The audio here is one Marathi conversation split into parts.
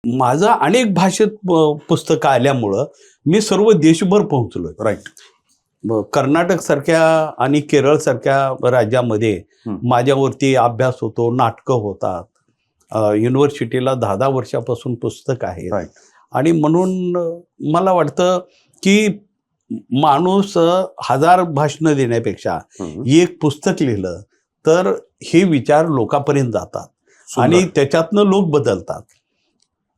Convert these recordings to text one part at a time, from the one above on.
माझं अनेक भाषेत पुस्तकं आल्यामुळं मी सर्व देशभर पोहोचलोय. राईट. कर्नाटक सारख्या आणि केरळ सारख्या राज्यामध्ये माझ्यावरती अभ्यास होतो, नाटकं होतात. युनिव्हर्सिटीला 10-10 वर्षापासून पुस्तक आहे. राईट. आणि म्हणून मला वाटतं की माणूस 1000 भाषणं देण्यापेक्षा एक पुस्तक लिहिलं तर हे विचार लोकांपर्यंत जातात आणि त्याच्यातनं लोक बदलतात.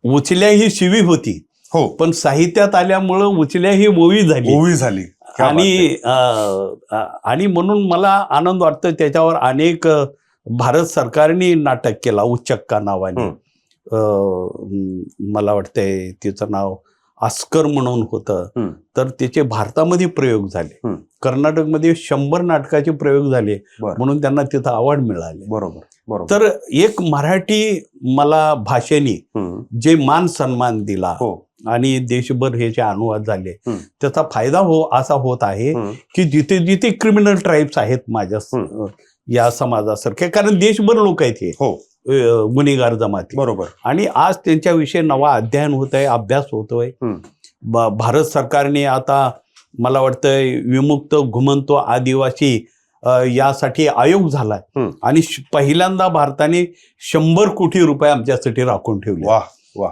उचल्या ही शिवी होती, हो, पण साहित्यात आल्यामुळं उचल्या ही ओवी झाली. आणि म्हणून मला आनंद वाटतो. त्याच्यावर अनेक भारत सरकारने नाटक केला उच्चक्का नावाने. मला वाटतंय तिचं नाव ऑस्कर म्हणून होतं. तर त्याचे भारतामध्ये प्रयोग झाले. कर्नाटकमध्ये 100 नाटकाचे प्रयोग झाले म्हणून त्यांना तिथं अवॉर्ड मिळाले. बरोबर. तर एक मराठी मला भाषेने जे मान सन्मान दिला आणि देशभर हे जे अनुवाद झाले त्याचा फायदा असा होत आहे की जिथे जिथे क्रिमिनल ट्राईब्स आहेत माझ्या या समाजासारखे, कारण देशभर लोक आहेत हे गुन्हेगार जमाती. बरोबर. आणि आज त्यांच्याविषयी नवा अध्ययन होत आहे, अभ्यास होतोय. भारत सरकारने आता मला वाटतंय विमुक्त घुमंतो आदिवासी यासाठी आयोग झालाय आणि पहिल्यांदा भारताने 100 कोटी रुपये आमच्यासाठी राखून ठेवले.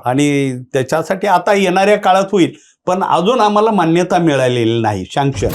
आणि त्याच्यासाठी आता येणाऱ्या काळात होईल, पण अजून आम्हाला मान्यता मिळालेली नाही, सँक्शन.